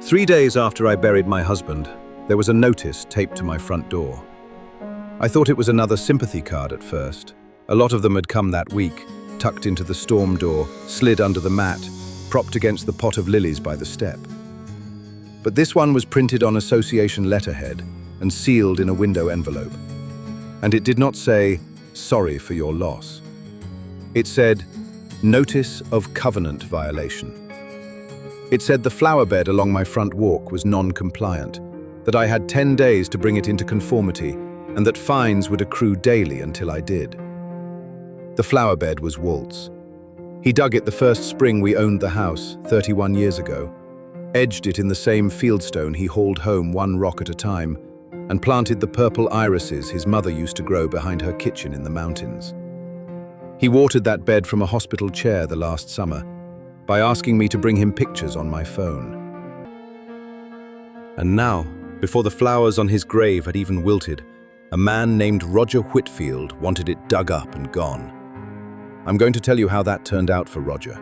3 days after I buried my husband, there was a notice taped to my front door. I thought it was another sympathy card at first. A lot of them had come that week, tucked into the storm door, slid under the mat, propped against the pot of lilies by the step. But this one was printed on association letterhead and sealed in a window envelope. And it did not say, "Sorry for your loss." It said, "Notice of covenant violation." It said the flower bed along my front walk was non-compliant, that I had 10 days to bring it into conformity, and that fines would accrue daily until I did. The flower bed was Walt's. He dug it the first spring we owned the house, 31 years ago, edged it in the same fieldstone he hauled home one rock at a time, and planted the purple irises his mother used to grow behind her kitchen in the mountains. He watered that bed from a hospital chair the last summer, by asking me to bring him pictures on my phone. And now, before the flowers on his grave had even wilted, a man named Roger Whitfield wanted it dug up and gone. I'm going to tell you how that turned out for Roger.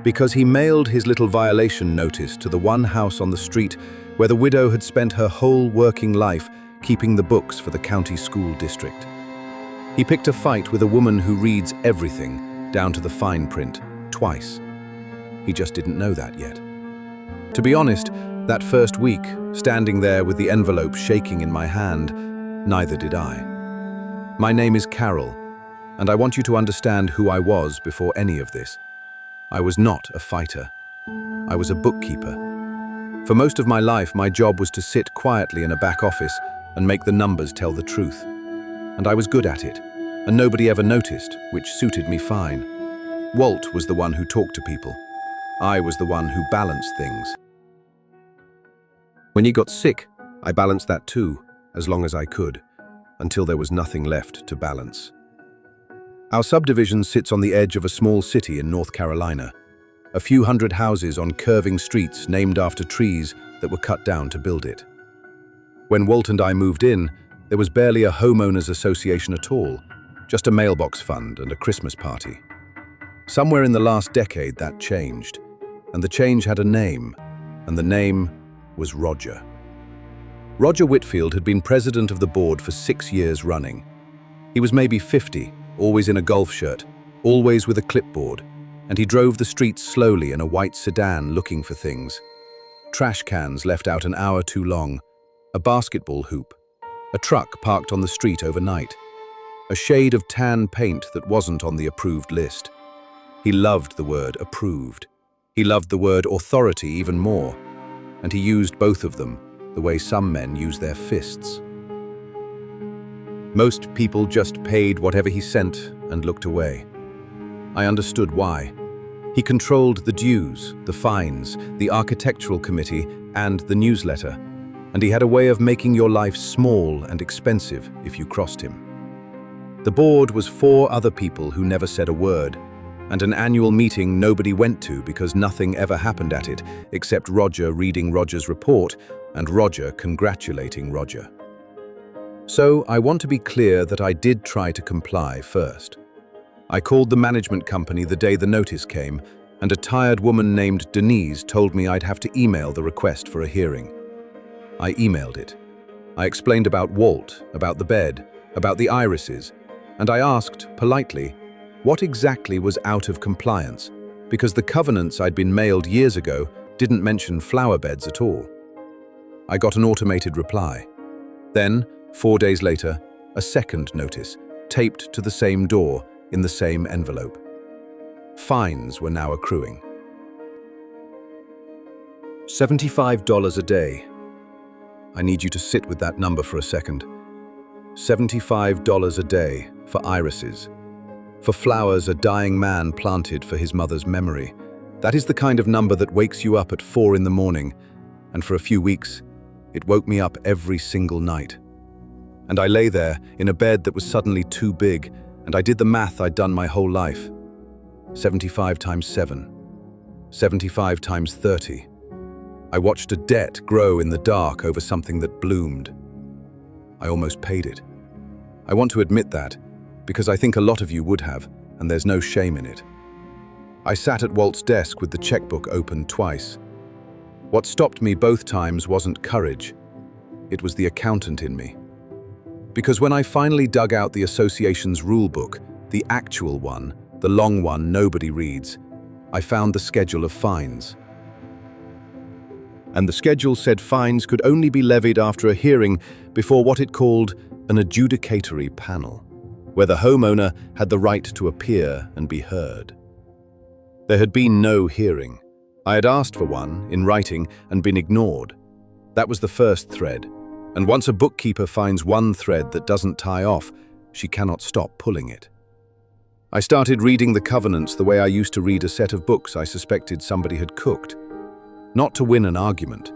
Because he mailed his little violation notice to the one house on the street where the widow had spent her whole working life keeping the books for the county school district. He picked a fight with a woman who reads everything, down to the fine print, twice. He just didn't know that yet. To be honest, that first week, standing there with the envelope shaking in my hand, neither did I. My name is Carol, and I want you to understand who I was before any of this. I was not a fighter. I was a bookkeeper. For most of my life, my job was to sit quietly in a back office and make the numbers tell the truth. And I was good at it, and nobody ever noticed, which suited me fine. Walt was the one who talked to people. I was the one who balanced things. When he got sick, I balanced that too, as long as I could, until there was nothing left to balance. Our subdivision sits on the edge of a small city in North Carolina, a few hundred houses on curving streets named after trees that were cut down to build it. When Walt and I moved in, there was barely a homeowners association at all, just a mailbox fund and a Christmas party. Somewhere in the last decade that changed, and the change had a name, and the name was Roger. Roger Whitfield had been president of the board for 6 years running. He was maybe 50, always in a golf shirt, always with a clipboard, and he drove the streets slowly in a white sedan looking for things. Trash cans left out an hour too long, a basketball hoop, a truck parked on the street overnight, a shade of tan paint that wasn't on the approved list. He loved the word approved. He loved the word authority even more, and he used both of them the way some men use their fists. Most people just paid whatever he sent and looked away. I understood why. He controlled the dues, the fines, the architectural committee, and the newsletter, and he had a way of making your life small and expensive if you crossed him. The board was 4 other people who never said a word, and an annual meeting nobody went to because nothing ever happened at it except Roger reading Roger's report and Roger congratulating Roger. So I want to be clear that I did try to comply first. I called the management company the day the notice came, and a tired woman named Denise told me I'd have to email the request for a hearing. I emailed it. I explained about Walt, about the bed, about the irises, and I asked, politely, what exactly was out of compliance, because the covenants I'd been mailed years ago didn't mention flower beds at all. I got an automated reply. Then, 4 days later, a second notice, taped to the same door in the same envelope. Fines were now accruing. $75 a day. I need you to sit with that number for a second. $75 a day for irises. For flowers a dying man planted for his mother's memory. That is the kind of number that wakes you up at 4 in the morning, and for a few weeks, it woke me up every single night. And I lay there in a bed that was suddenly too big, and I did the math I'd done my whole life. 75 times 7. 75 times 30. I watched a debt grow in the dark over something that bloomed. I almost paid it. I want to admit that, because I think a lot of you would have, and there's no shame in it. I sat at Walt's desk with the checkbook open twice. What stopped me both times wasn't courage. It was the accountant in me. Because when I finally dug out the association's rule book, the actual one, the long one nobody reads, I found the schedule of fines. And the schedule said fines could only be levied after a hearing before what it called an adjudicatory panel, where the homeowner had the right to appear and be heard. There had been no hearing. I had asked for one, in writing, and been ignored. That was the first thread, and once a bookkeeper finds one thread that doesn't tie off, she cannot stop pulling it. I started reading the covenants the way I used to read a set of books I suspected somebody had cooked. Not to win an argument,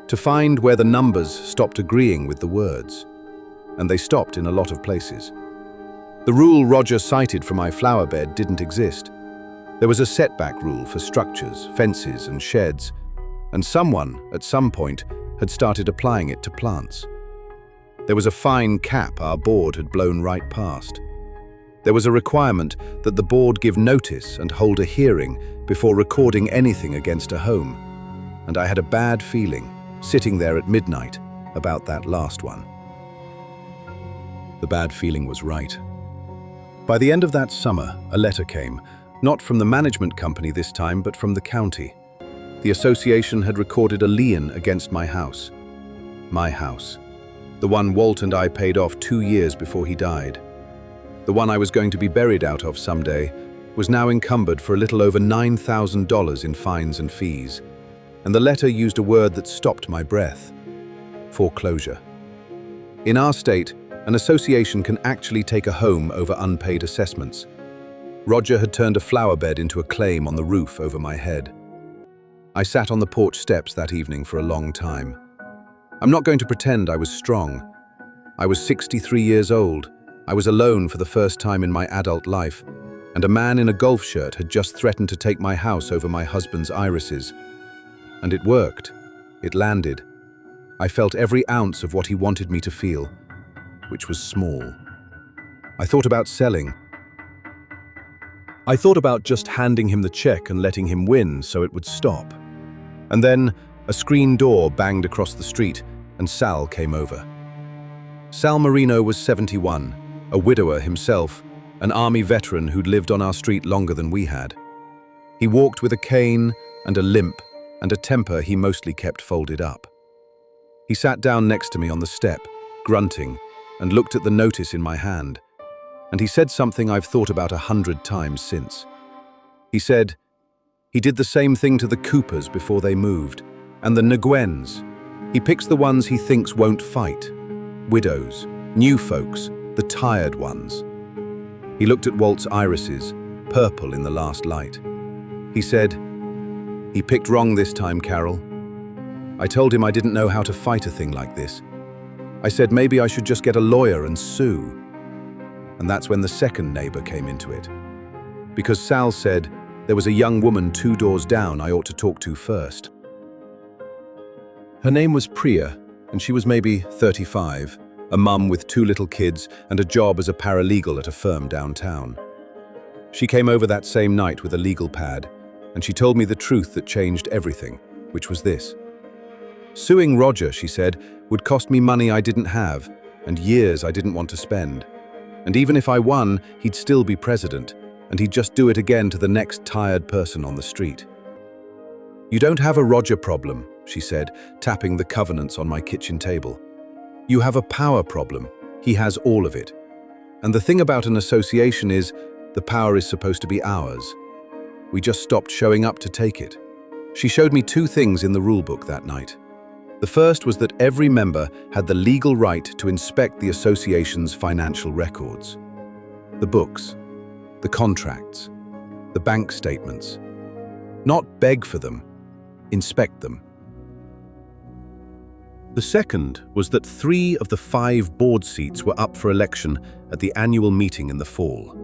to find where the numbers stopped agreeing with the words. And they stopped in a lot of places. The rule Roger cited for my flower bed didn't exist. There was a setback rule for structures, fences, and sheds, and someone, at some point, had started applying it to plants. There was a fine cap our board had blown right past. There was a requirement that the board give notice and hold a hearing before recording anything against a home, and I had a bad feeling, sitting there at midnight, about that last one. The bad feeling was right. By the end of that summer, a letter came, not from the management company this time, but from the county. The association had recorded a lien against my house. My house. The one Walt and I paid off 2 years before he died. The one I was going to be buried out of someday was now encumbered for a little over $9,000 in fines and fees, and the letter used a word that stopped my breath: foreclosure. In our state, an association can actually take a home over unpaid assessments. Roger had turned a flower bed into a claim on the roof over my head. I sat on the porch steps that evening for a long time. I'm not going to pretend I was strong. I was 63 years old. I was alone for the first time in my adult life, and a man in a golf shirt had just threatened to take my house over my husband's irises. And it worked. It landed. I felt every ounce of what he wanted me to feel, which was small. I thought about selling. I thought about just handing him the check and letting him win so it would stop. And then a screen door banged across the street and Sal came over. Sal Marino was 71, a widower himself, an army veteran who'd lived on our street longer than we had. He walked with a cane and a limp and a temper he mostly kept folded up. He sat down next to me on the step, grunting, and looked at the notice in my hand. And he said something I've thought about 100 times since. He said, he did the same thing to the Coopers before they moved, and the Nguyen's. He picks the ones he thinks won't fight. Widows, new folks, the tired ones. He looked at Walt's irises, purple in the last light. He said, he picked wrong this time, Carol. I told him I didn't know how to fight a thing like this. I said maybe I should just get a lawyer and sue. And that's when the second neighbor came into it. Because Sal said there was a young woman 2 doors down I ought to talk to first. Her name was Priya, and she was maybe 35, a mum with 2 little kids and a job as a paralegal at a firm downtown. She came over that same night with a legal pad, and she told me the truth that changed everything, which was this. Suing Roger, she said, would cost me money I didn't have and years I didn't want to spend. And even if I won, he'd still be president, and he'd just do it again to the next tired person on the street. You don't have a Roger problem, she said, tapping the covenants on my kitchen table. You have a power problem. He has all of it. And the thing about an association is, the power is supposed to be ours. We just stopped showing up to take it. She showed me 2 things in the rulebook that night. The first was that every member had the legal right to inspect the association's financial records. The books, the contracts, the bank statements. Not beg for them, inspect them. The second was that 3 of the 5 board seats were up for election at the annual meeting in the fall.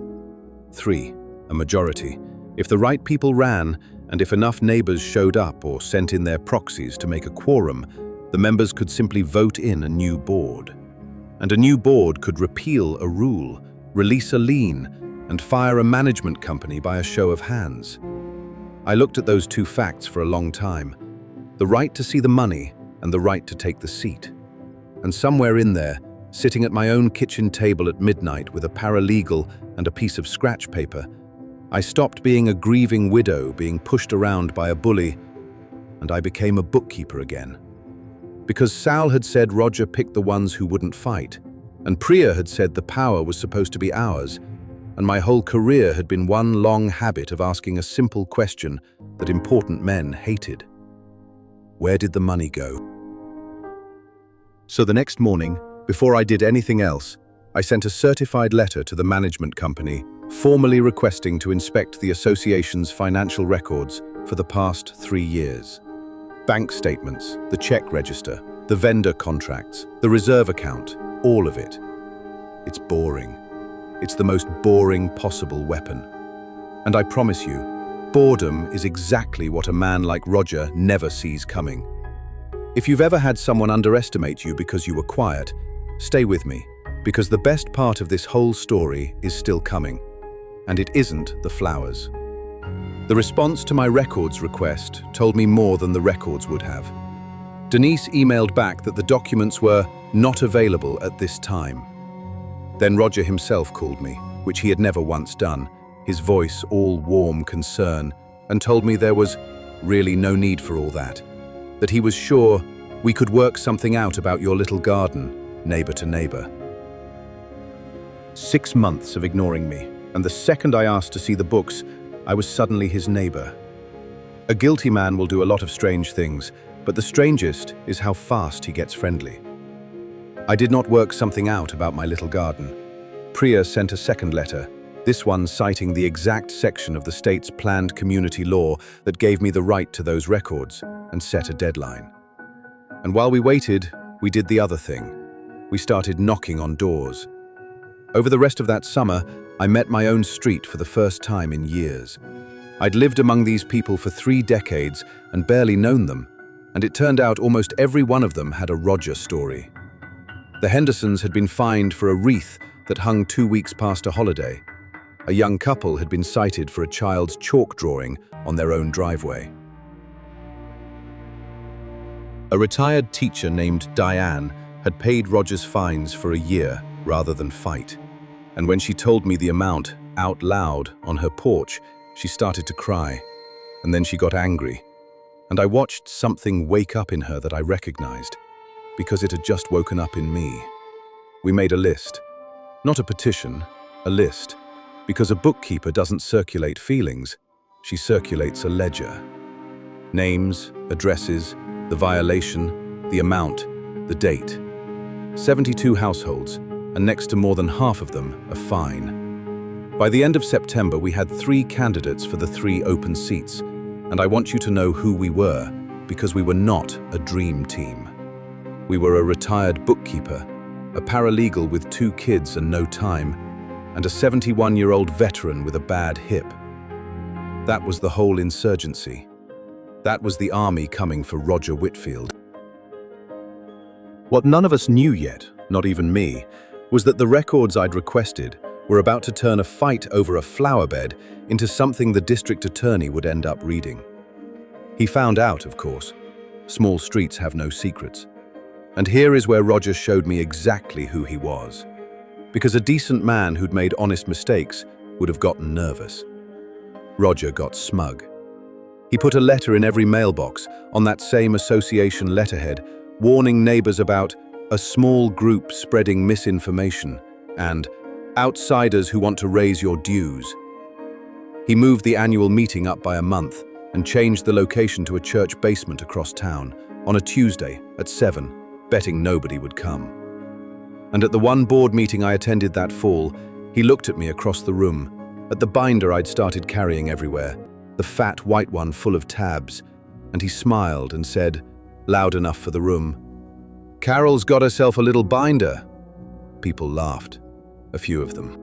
3, a majority. If the right people ran, and if enough neighbors showed up or sent in their proxies to make a quorum, the members could simply vote in a new board. And a new board could repeal a rule, release a lien, and fire a management company by a show of hands. I looked at those 2 facts for a long time. The right to see the money and the right to take the seat. And somewhere in there, sitting at my own kitchen table at midnight with a paralegal and a piece of scratch paper, I stopped being a grieving widow being pushed around by a bully, and I became a bookkeeper again. Because Sal had said Roger picked the ones who wouldn't fight, and Priya had said the power was supposed to be ours, and my whole career had been one long habit of asking a simple question that important men hated. Where did the money go? So the next morning, before I did anything else, I sent a certified letter to the management company, formally requesting to inspect the association's financial records for the past 3 years. Bank statements, the check register, the vendor contracts, the reserve account, all of it. It's boring. It's the most boring possible weapon. And I promise you, boredom is exactly what a man like Roger never sees coming. If you've ever had someone underestimate you because you were quiet, stay with me, because the best part of this whole story is still coming. And it isn't the flowers. The response to my records request told me more than the records would have. Denise emailed back that the documents were not available at this time. Then Roger himself called me, which he had never once done, his voice all warm concern, and told me there was really no need for all that he was sure we could work something out about your little garden, neighbor to neighbor. 6 months of ignoring me, and the second I asked to see the books, I was suddenly his neighbor. A guilty man will do a lot of strange things, but the strangest is how fast he gets friendly. I did not work something out about my little garden. Priya sent a second letter, this one citing the exact section of the state's planned community law that gave me the right to those records and set a deadline. And while we waited, we did the other thing. We started knocking on doors. Over the rest of that summer, I met my own street for the first time in years. I'd lived among these people for 3 decades and barely known them, and it turned out almost every one of them had a Roger story. The Hendersons had been fined for a wreath that hung 2 weeks past a holiday. A young couple had been cited for a child's chalk drawing on their own driveway. A retired teacher named Diane had paid Roger's fines for a year rather than fight. And when she told me the amount out loud on her porch, she started to cry. And then she got angry. And I watched something wake up in her that I recognized, because it had just woken up in me. We made a list. Not a petition, a list. Because a bookkeeper doesn't circulate feelings, she circulates a ledger. Names, addresses, the violation, the amount, the date. 72 households, and next to more than half of them, a fine. By the end of September, we had 3 candidates for the 3 open seats, and I want you to know who we were, because we were not a dream team. We were a retired bookkeeper, a paralegal with 2 kids and no time, and a 71-year-old veteran with a bad hip. That was the whole insurgency. That was the army coming for Roger Whitfield. What none of us knew yet, not even me, was that the records I'd requested were about to turn a fight over a flower bed into something the district attorney would end up reading. He found out, of course. Small streets have no secrets. And here is where Roger showed me exactly who he was. Because a decent man who'd made honest mistakes would have gotten nervous. Roger got smug. He put a letter in every mailbox on that same association letterhead, warning neighbors about a small group spreading misinformation and outsiders who want to raise your dues. He moved the annual meeting up by a month and changed the location to a church basement across town on a Tuesday at 7, betting nobody would come. And at the one board meeting I attended that fall, he looked at me across the room, at the binder I'd started carrying everywhere, the fat white one full of tabs, and he smiled and said, loud enough for the room, "Carol's got herself a little binder." People laughed, a few of them.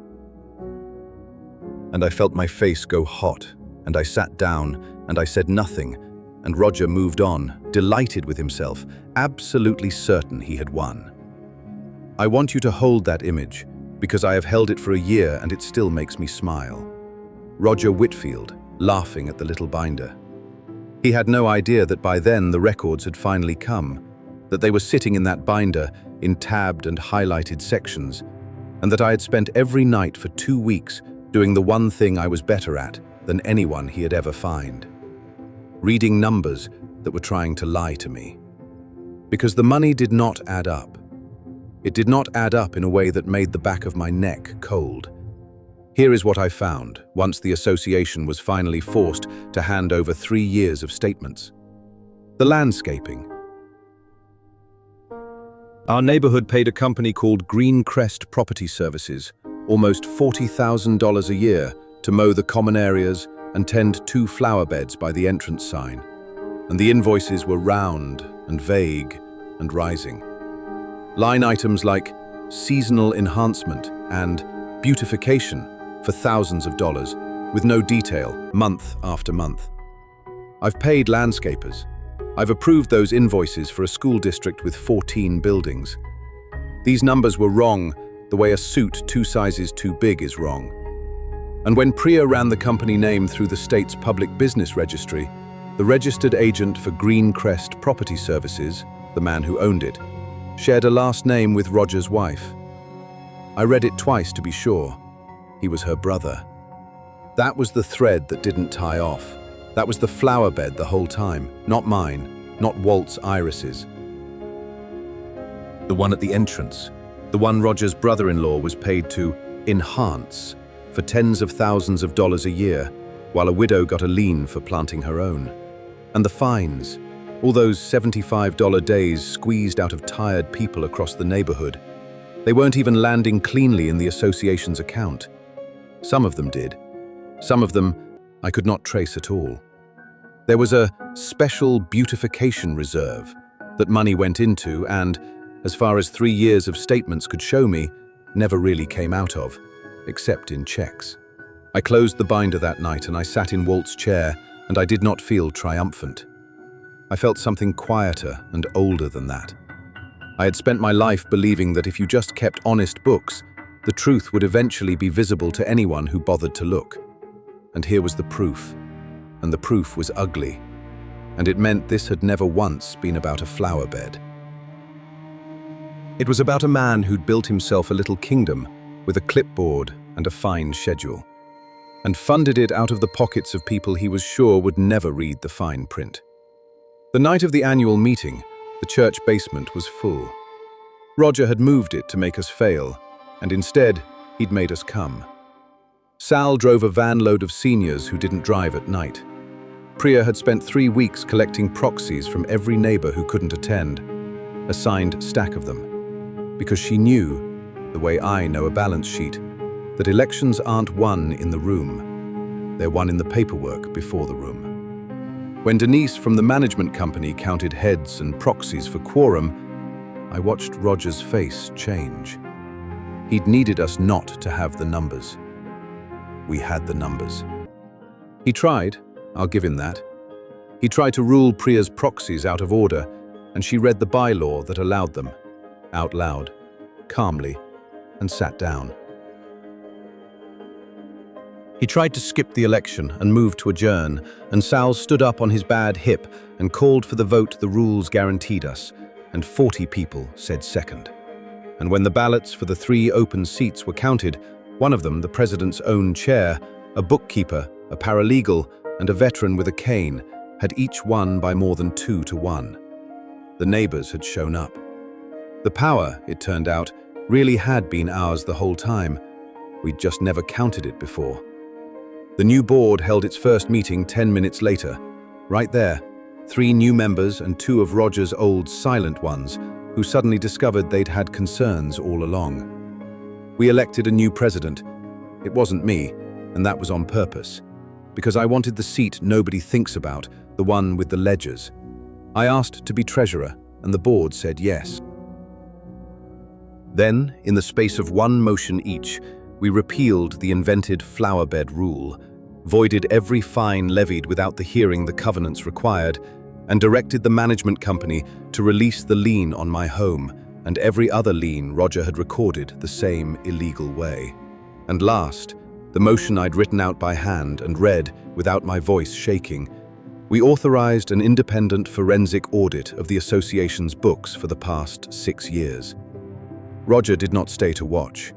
And I felt my face go hot, and I sat down, and I said nothing, and Roger moved on, delighted with himself, absolutely certain he had won. I want you to hold that image, because I have held it for a year and it still makes me smile. Roger Whitfield, laughing at the little binder. He had no idea that by then the records had finally come, that they were sitting in that binder in tabbed and highlighted sections, and that I had spent every night for 2 weeks doing the one thing I was better at than anyone he had ever found: reading numbers that were trying to lie to me. Because the money did not add up. It did not add up in a way that made the back of my neck cold. Here is what I found once the association was finally forced to hand over 3 years of statements. The landscaping. Our neighborhood paid a company called Green Crest Property Services almost $40,000 a year to mow the common areas and tend 2 flower beds by the entrance sign. And the invoices were round and vague and rising. Line items like seasonal enhancement and beautification for thousands of dollars, with no detail, month after month. I've paid landscapers. I've approved those invoices for a school district with 14 buildings. These numbers were wrong the way a suit 2 sizes too big is wrong. And when Priya ran the company name through the state's public business registry, the registered agent for Green Crest Property Services, the man who owned it, shared a last name with Roger's wife. I read it twice to be sure. He was her brother. That was the thread that didn't tie off. That was the flower bed the whole time, not mine, not Walt's irises. The one at the entrance, the one Roger's brother-in-law was paid to enhance for tens of thousands of dollars a year, while a widow got a lien for planting her own. And the fines, all those $75 days squeezed out of tired people across the neighborhood. They weren't even landing cleanly in the association's account. Some of them did. Some of them I could not trace at all. There was a special beautification reserve that money went into and, as far as 3 years of statements could show me, never really came out of, except in checks. I closed the binder that night and I sat in Walt's chair, and I did not feel triumphant. I felt something quieter and older than that. I had spent my life believing that if you just kept honest books, the truth would eventually be visible to anyone who bothered to look. And here was the proof. And the proof was ugly. And it meant this had never once been about a flower bed. It was about a man who'd built himself a little kingdom with a clipboard and a fine schedule, and funded it out of the pockets of people he was sure would never read the fine print. The night of the annual meeting, the church basement was full. Roger had moved it to make us fail, and instead, he'd made us come. Sal drove a van load of seniors who didn't drive at night. Priya had spent 3 weeks collecting proxies from every neighbor who couldn't attend, a signed stack of them, because she knew, the way I know a balance sheet, that elections aren't won in the room. They're won in the paperwork before the room. When Denise from the management company counted heads and proxies for quorum, I watched Roger's face change. He'd needed us not to have the numbers. We had the numbers. He tried, I'll give him that. He tried to rule Priya's proxies out of order, and she read the bylaw that allowed them, out loud, calmly, and sat down. He tried to skip the election and move to adjourn, and Sal stood up on his bad hip and called for the vote the rules guaranteed us, and 40 people said second. And when the ballots for the 3 open seats were counted, one of them, the president's own chair, a bookkeeper, a paralegal, and a veteran with a cane, had each won by more than 2 to 1. The neighbors had shown up. The power, it turned out, really had been ours the whole time. We'd just never counted it before. The new board held its first meeting 10 minutes later. Right there, 3 new members and 2 of Roger's old silent ones, who suddenly discovered they'd had concerns all along. We elected a new president. It wasn't me, and that was on purpose, because I wanted the seat nobody thinks about, the one with the ledgers. I asked to be treasurer, and the board said yes. Then, in the space of 1 motion each, we repealed the invented flower bed rule, voided every fine levied without the hearing the covenants required, and directed the management company to release the lien on my home and every other lien Roger had recorded the same illegal way. And last, the motion I'd written out by hand and read without my voice shaking, We authorized an independent forensic audit of the association's books for the past 6 years. Roger did not stay to watch.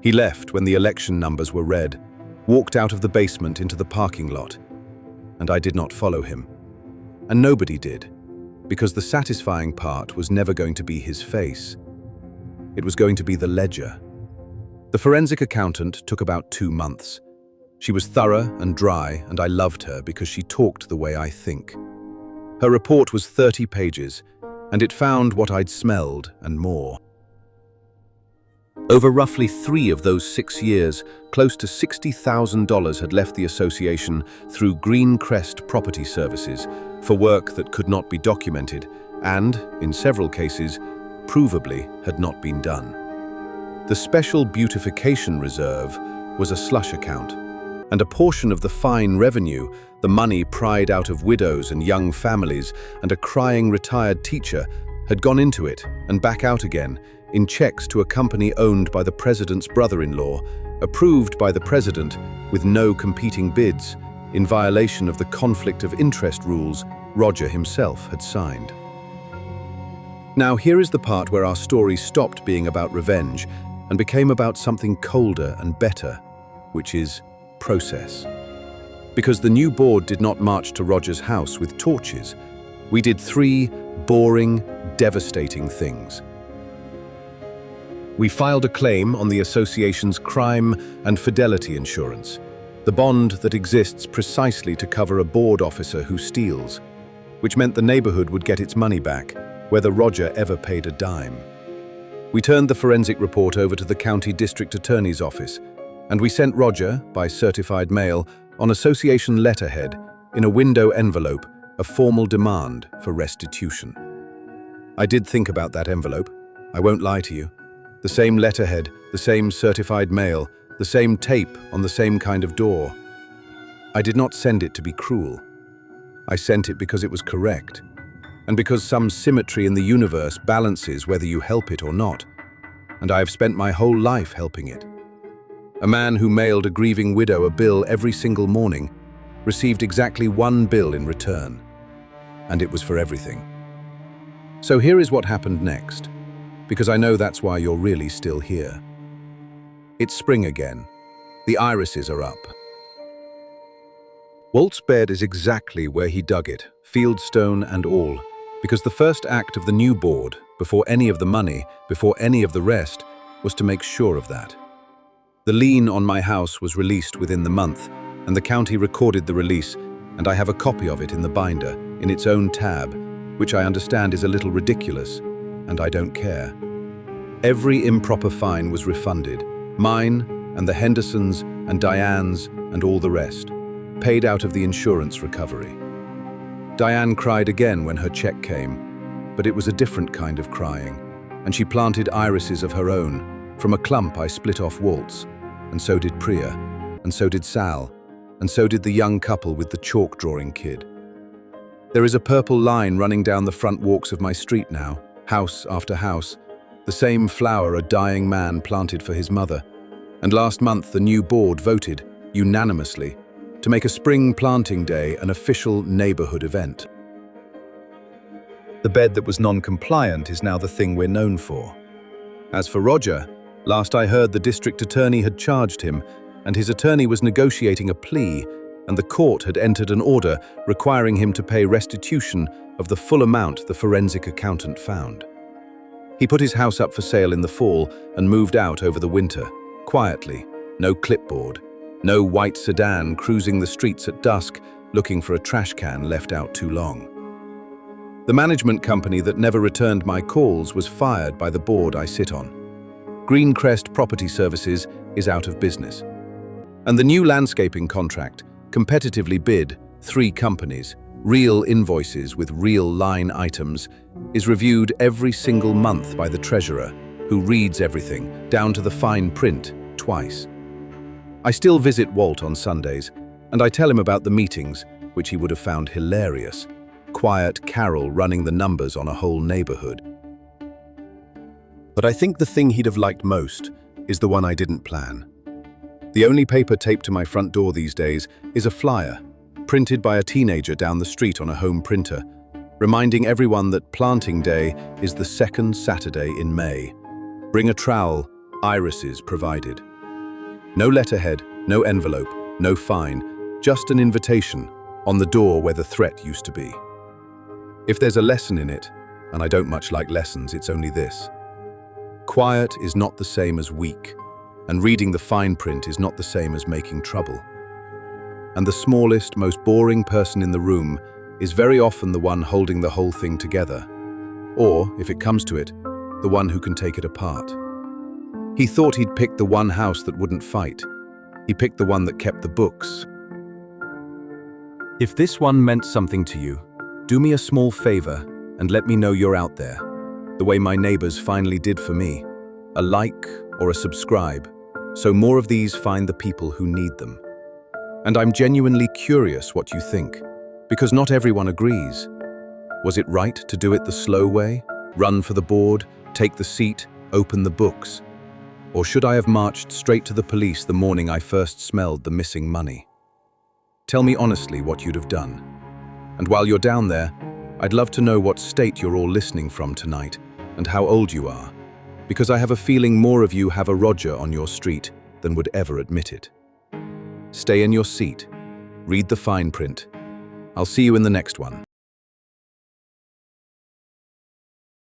He left when the election numbers were read, walked out of the basement into the parking lot, and I did not follow him. And nobody did, because the satisfying part was never going to be his face. It was going to be the ledger. The forensic accountant took about 2 months. She was thorough and dry, and I loved her because she talked the way I think. Her report was 30 pages, and it found what I'd smelled and more. Over roughly 3 of those 6 years, close to $60,000 had left the association through Greencrest Property Services for work that could not be documented and, in several cases, provably had not been done. The Special Beautification Reserve was a slush account, and a portion of the fine revenue, the money pried out of widows and young families and a crying retired teacher, had gone into it and back out again in checks to a company owned by the president's brother-in-law, approved by the president with no competing bids, in violation of the conflict of interest rules Roger himself had signed. Now here is the part where our story stopped being about revenge and became about something colder and better, which is process. Because the new board did not march to Roger's house with torches, we did 3 boring, devastating things. We filed a claim on the association's crime and fidelity insurance, the bond that exists precisely to cover a board officer who steals, which meant the neighborhood would get its money back, whether Roger ever paid a dime. We turned the forensic report over to the county district attorney's office, and we sent Roger, by certified mail, on association letterhead, in a window envelope, a formal demand for restitution. I did think about that envelope, I won't lie to you. The same letterhead, the same certified mail, the same tape on the same kind of door. I did not send it to be cruel. I sent it because it was correct, and because some symmetry in the universe balances whether you help it or not, and I have spent my whole life helping it. A man who mailed a grieving widow a bill every single morning received exactly 1 bill in return, and it was for everything. So here is what happened next, because I know that's why you're really still here. It's spring again. The irises are up. Walt's bed is exactly where he dug it, fieldstone and all, because the first act of the new board, before any of the money, before any of the rest, was to make sure of that. The lien on my house was released within the month, and the county recorded the release, and I have a copy of it in the binder, in its own tab, which I understand is a little ridiculous, and I don't care. Every improper fine was refunded, mine and the Hendersons and Diane's and all the rest, paid out of the insurance recovery. Diane cried again when her check came, but it was a different kind of crying, and she planted irises of her own. From a clump I split off Walt's, and so did Priya, and so did Sal, and so did the young couple with the chalk drawing kid. There is a purple line running down the front walks of my street now, house after house, the same flower a dying man planted for his mother. And last month the new board voted, unanimously, to make a spring planting day an official neighborhood event. The bed that was non-compliant is now the thing we're known for. As for Roger, last I heard the district attorney had charged him, and his attorney was negotiating a plea, and the court had entered an order requiring him to pay restitution of the full amount the forensic accountant found. He put his house up for sale in the fall and moved out over the winter, quietly, no clipboard, no white sedan cruising the streets at dusk looking for a trash can left out too long. The management company that never returned my calls was fired by the board I sit on. Greencrest Property Services is out of business. And the new landscaping contract, competitively bid, 3 companies, real invoices with real line items, is reviewed every single month by the treasurer, who reads everything, down to the fine print, twice. I still visit Walt on Sundays, and I tell him about the meetings, which he would have found hilarious. Quiet Carol running the numbers on a whole neighborhood. But I think the thing he'd have liked most is the one I didn't plan. The only paper taped to my front door these days is a flyer, printed by a teenager down the street on a home printer, reminding everyone that planting day is the second Saturday in May. Bring a trowel, irises provided. No letterhead, no envelope, no fine, just an invitation on the door where the threat used to be. If there's a lesson in it, and I don't much like lessons, it's only this. Quiet is not the same as weak, and reading the fine print is not the same as making trouble. And the smallest, most boring person in the room is very often the one holding the whole thing together, or, if it comes to it, the one who can take it apart. He thought he'd picked the one house that wouldn't fight. He picked the one that kept the books. If this one meant something to you, do me a small favor and let me know you're out there, the way my neighbors finally did for me. A like or a subscribe, so more of these find the people who need them. And I'm genuinely curious what you think, because not everyone agrees. Was it right to do it the slow way? Run for the board, take the seat, open the books? Or should I have marched straight to the police the morning I first smelled the missing money? Tell me honestly what you'd have done. And while you're down there, I'd love to know what state you're all listening from tonight and how old you are, because I have a feeling more of you have a Roger on your street than would ever admit it. Stay in your seat, read the fine print. I'll see you in the next one.